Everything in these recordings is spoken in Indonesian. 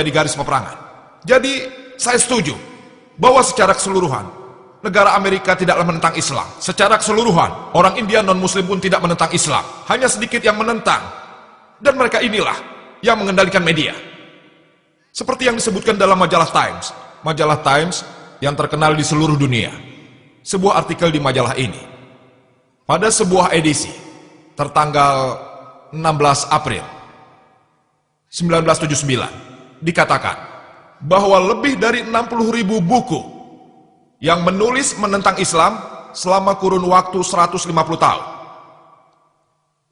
di garis peperangan. Jadi saya setuju bahwa secara keseluruhan negara Amerika tidaklah menentang Islam. Secara keseluruhan orang India non-Muslim pun tidak menentang Islam. Hanya sedikit yang menentang. Dan mereka inilah yang mengendalikan media. Seperti yang disebutkan dalam majalah Times. Majalah Times yang terkenal di seluruh dunia. Sebuah artikel di majalah ini, pada sebuah edisi tertanggal 16 April 1979, dikatakan bahwa lebih dari 60.000 buku yang menulis menentang Islam selama kurun waktu 150 tahun.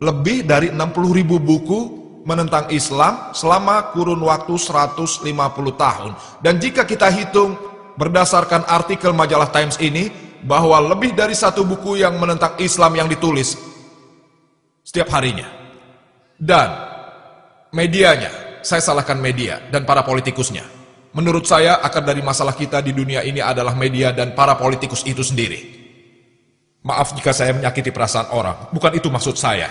Lebih dari 60.000 buku menentang Islam selama kurun waktu 150 tahun. Dan jika kita hitung berdasarkan artikel majalah Times ini, bahwa lebih dari satu buku yang menentang Islam yang ditulis setiap harinya. Dan medianya, saya salahkan media dan para politikusnya. Menurut saya, akar dari masalah kita di dunia ini adalah media dan para politikus itu sendiri. Maaf jika saya menyakiti perasaan orang, bukan itu maksud saya.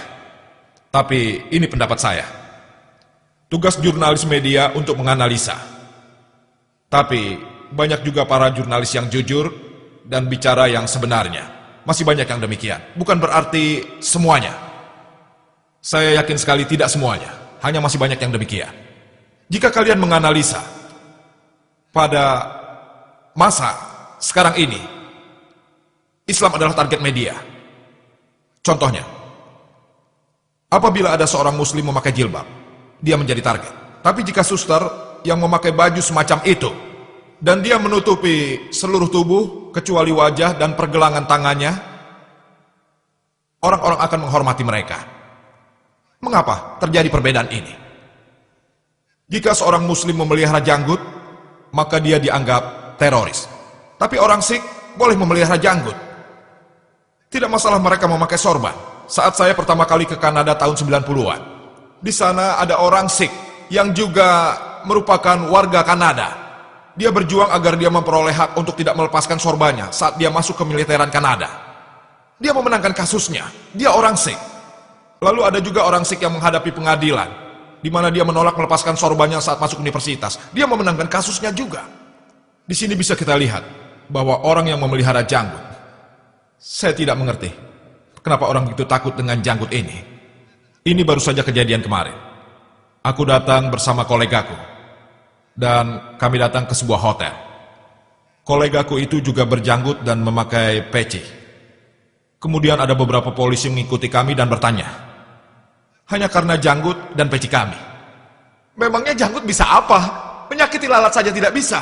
Tapi ini pendapat saya. Tugas jurnalis media untuk menganalisa. Tapi banyak juga para jurnalis yang jujur dan bicara yang sebenarnya. Masih banyak yang demikian. Bukan berarti semuanya. Saya yakin sekali tidak semuanya. Hanya masih banyak yang demikian. Jika kalian menganalisa pada masa sekarang ini, Islam adalah target media. Contohnya, apabila ada seorang muslim memakai jilbab, dia menjadi target. Tapi jika suster yang memakai baju semacam itu, dan dia menutupi seluruh tubuh, kecuali wajah dan pergelangan tangannya, orang-orang akan menghormati mereka. Mengapa terjadi perbedaan ini? Jika seorang muslim memelihara janggut, maka dia dianggap teroris. Tapi orang Sikh boleh memelihara janggut. Tidak masalah mereka memakai sorban. Saat saya pertama kali ke Kanada tahun 90-an, di sana ada orang Sikh yang juga merupakan warga Kanada. Dia berjuang agar dia memperoleh hak untuk tidak melepaskan sorbannya saat dia masuk ke militeran Kanada. Dia memenangkan kasusnya. Dia orang Sikh. Lalu ada juga orang Sikh yang menghadapi pengadilan, di mana dia menolak melepaskan sorbannya saat masuk universitas. Dia memenangkan kasusnya juga. Di sini bisa kita lihat bahwa orang yang memelihara janggut, saya tidak mengerti kenapa orang begitu takut dengan janggut ini. Ini baru saja kejadian kemarin. Aku datang bersama kolegaku, dan kami datang ke sebuah hotel. Kolegaku itu juga berjanggut dan memakai peci. Kemudian ada beberapa polisi mengikuti kami dan bertanya, hanya karena janggut dan peci kami. Memangnya janggut bisa apa? Menyakiti lalat saja tidak bisa.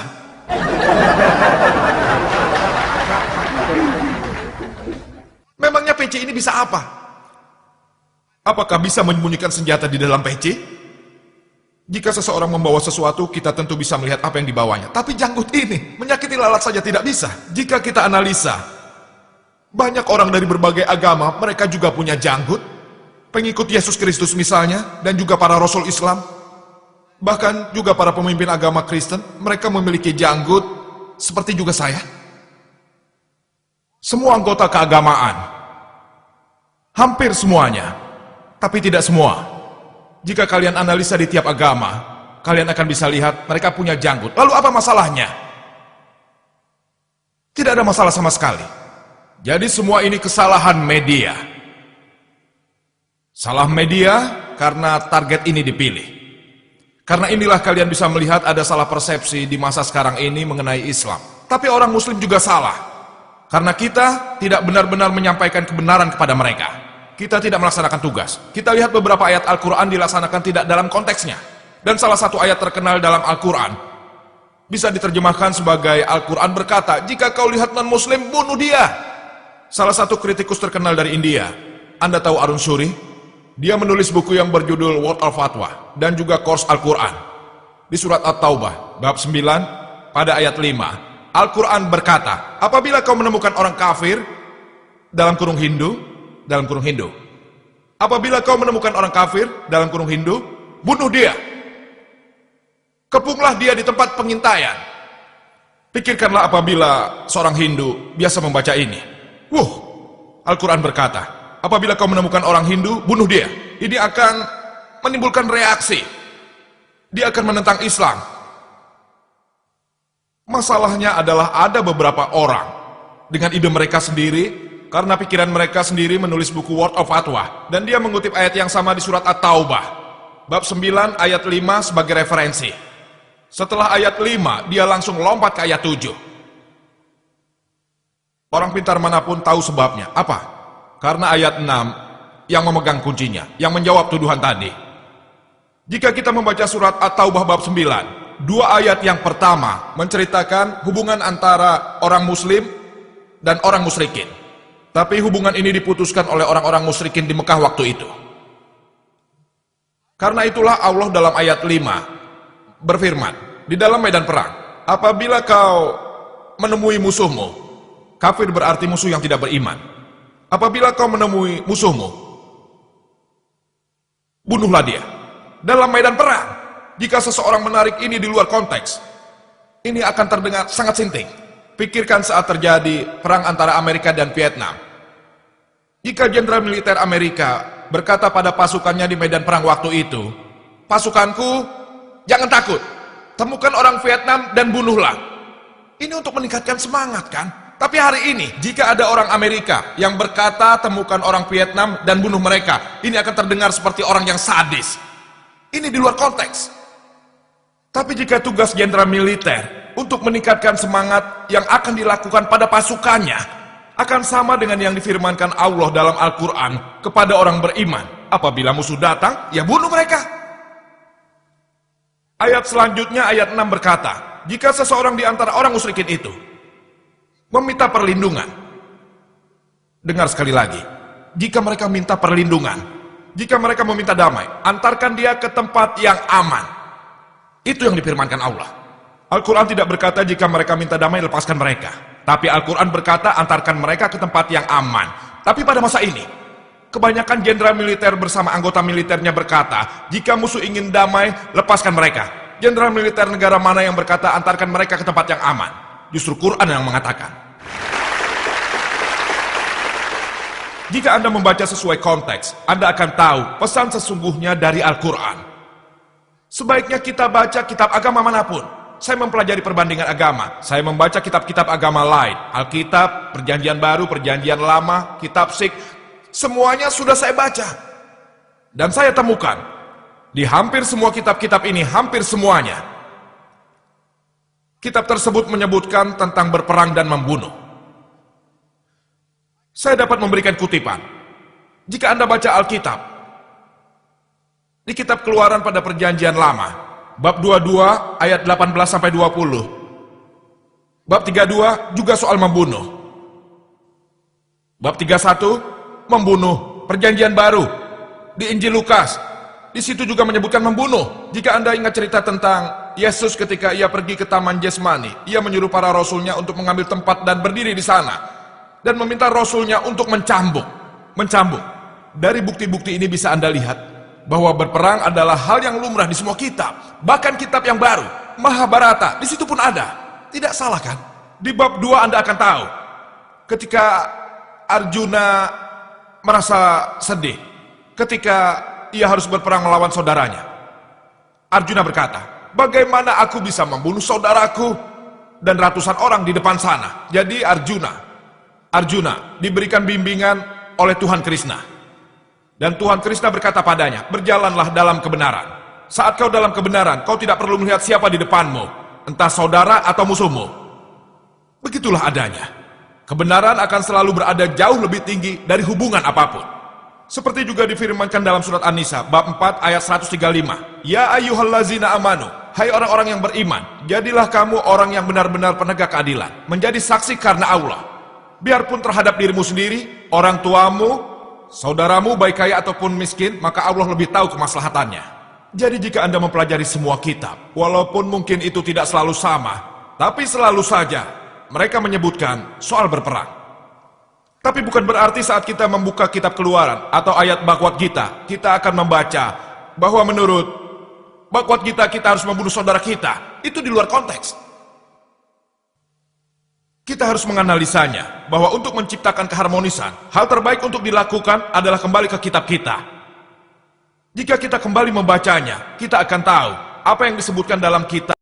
Memangnya peci ini bisa apa? Apakah bisa menyembunyikan senjata di dalam peci? Jika seseorang membawa sesuatu, kita tentu bisa melihat apa yang dibawanya. Tapi janggut ini, menyakiti lalat saja tidak bisa. Jika kita analisa, banyak orang dari berbagai agama, mereka juga punya janggut. Pengikut Yesus Kristus misalnya, dan juga para rasul Islam. Bahkan juga para pemimpin agama Kristen, mereka memiliki janggut, seperti juga saya. Semua anggota keagamaan, hampir semuanya, tapi tidak semua. Jika kalian analisa di tiap agama, kalian akan bisa lihat mereka punya janggut. Lalu apa masalahnya? Tidak ada masalah sama sekali. Jadi semua ini kesalahan media. Salah media karena target ini dipilih. Karena inilah kalian bisa melihat ada salah persepsi di masa sekarang ini mengenai Islam. Tapi orang Muslim juga salah. Karena kita tidak benar-benar menyampaikan kebenaran kepada mereka. Kita tidak melaksanakan tugas. Kita lihat beberapa ayat Al-Quran dilaksanakan tidak dalam konteksnya. Dan salah satu ayat terkenal dalam Al-Quran bisa diterjemahkan sebagai Al-Quran berkata, jika kau lihat non-Muslim, bunuh dia. Salah satu kritikus terkenal dari India, Anda tahu Arun Shuri? Dia menulis buku yang berjudul World of Fatwa dan juga Course Al-Quran. Di surat At-Taubah, bab 9, pada ayat 5, Al-Quran berkata, apabila kau menemukan orang kafir, dalam kurung Hindu, apabila kau menemukan orang kafir, dalam kurung Hindu, bunuh dia. Kepunglah dia di tempat pengintaian. Pikirkanlah apabila seorang Hindu biasa membaca ini. Al-Quran berkata, apabila kau menemukan orang Hindu, bunuh dia. Ini akan menimbulkan reaksi. Dia akan menentang Islam. Masalahnya adalah ada beberapa orang dengan ide mereka sendiri, karena pikiran mereka sendiri menulis buku Word of Fatwa, dan dia mengutip ayat yang sama di surat At-Taubah, bab 9 ayat 5 sebagai referensi. Setelah ayat 5, dia langsung lompat ke ayat 7. Orang pintar manapun tahu sebabnya. Apa? Karena ayat 6 yang memegang kuncinya, yang menjawab tuduhan tadi. Jika kita membaca surat At-Taubah bab 9, dua ayat yang pertama menceritakan hubungan antara orang muslim dan orang musyrikin. Tapi hubungan ini diputuskan oleh orang-orang musyrikin di Mekah waktu itu. Karena itulah Allah dalam ayat 5 berfirman, di dalam medan perang, apabila kau menemui musuhmu, kafir berarti musuh yang tidak beriman. Apabila kau menemui musuhmu, bunuhlah dia. Dalam medan perang, jika seseorang menarik ini di luar konteks, ini akan terdengar sangat sinting. Pikirkan saat terjadi perang antara Amerika dan Vietnam. Jika jenderal militer Amerika berkata pada pasukannya di medan perang waktu itu, pasukanku, jangan takut, temukan orang Vietnam dan bunuhlah. Ini untuk meningkatkan semangat, kan? Tapi hari ini, jika ada orang Amerika yang berkata temukan orang Vietnam dan bunuh mereka, ini akan terdengar seperti orang yang sadis. Ini di luar konteks. Tapi jika tugas jenderal militer untuk meningkatkan semangat yang akan dilakukan pada pasukannya, akan sama dengan yang difirmankan Allah dalam Al-Quran kepada orang beriman. Apabila musuh datang, ya bunuh mereka. Ayat selanjutnya, ayat 6 berkata, jika seseorang di antara orang musyrikin itu meminta perlindungan, dengar sekali lagi, jika mereka minta perlindungan, jika mereka meminta damai, antarkan dia ke tempat yang aman. Itu yang difirmankan Allah. Al-Quran tidak berkata jika mereka minta damai, lepaskan mereka. Tapi Al-Quran berkata, antarkan mereka ke tempat yang aman. Tapi pada masa ini, kebanyakan jenderal militer bersama anggota militernya berkata, jika musuh ingin damai, lepaskan mereka. Jenderal militer negara mana yang berkata, antarkan mereka ke tempat yang aman? Justru Quran yang mengatakan. Jika Anda membaca sesuai konteks, Anda akan tahu pesan sesungguhnya dari Al-Quran. Sebaiknya kita baca kitab agama manapun. Saya mempelajari perbandingan agama. Saya membaca kitab-kitab agama lain. Alkitab, Perjanjian Baru, Perjanjian Lama, kitab Sikh. Semuanya sudah saya baca. Dan saya temukan, di hampir semua kitab-kitab ini, hampir semuanya, kitab tersebut menyebutkan tentang berperang dan membunuh. Saya dapat memberikan kutipan. Jika Anda baca Alkitab, di kitab Keluaran pada Perjanjian Lama, bab 22 ayat 18-20. Bab 32 juga soal membunuh. Bab 31 membunuh. Perjanjian Baru di Injil Lukas, di situ juga menyebutkan membunuh. Jika Anda ingat cerita tentang Yesus ketika ia pergi ke Taman Getsemani, ia menyuruh para rasulnya untuk mengambil tempat dan berdiri di sana, dan meminta rasulnya untuk mencambuk. Dari bukti-bukti ini bisa Anda lihat bahwa berperang adalah hal yang lumrah di semua kitab. Bahkan kitab yang baru, Mahabharata, di situ pun ada. Tidak salah, kan? Di bab 2 Anda akan tahu, ketika Arjuna merasa sedih, ketika ia harus berperang melawan saudaranya. Arjuna berkata, bagaimana aku bisa membunuh saudaraku dan ratusan orang di depan sana? Jadi Arjuna diberikan bimbingan oleh Tuhan Krishna. Dan Tuhan Krishna berkata padanya, berjalanlah dalam kebenaran. Saat kau dalam kebenaran, kau tidak perlu melihat siapa di depanmu, entah saudara atau musuhmu. Begitulah adanya. Kebenaran akan selalu berada jauh lebih tinggi dari hubungan apapun. Seperti juga difirmankan dalam surat An-Nisa, bab 4 ayat 135. Ya ayyuhallazina amanu, hai orang-orang yang beriman, jadilah kamu orang yang benar-benar penegak keadilan, menjadi saksi karena Allah. Biarpun terhadap dirimu sendiri, orang tuamu, saudaramu, baik kaya ataupun miskin, maka Allah lebih tahu kemaslahatannya. Jadi jika Anda mempelajari semua kitab, walaupun mungkin itu tidak selalu sama, tapi selalu saja mereka menyebutkan soal berperang. Tapi bukan berarti saat kita membuka kitab Keluaran atau ayat Bhagavad Gita, kita akan membaca bahwa menurut Bhagavad Gita kita harus membunuh saudara kita. Itu di luar konteks. Kita harus menganalisanya, bahwa untuk menciptakan keharmonisan, hal terbaik untuk dilakukan adalah kembali ke kitab kita. Jika kita kembali membacanya, kita akan tahu apa yang disebutkan dalam kitab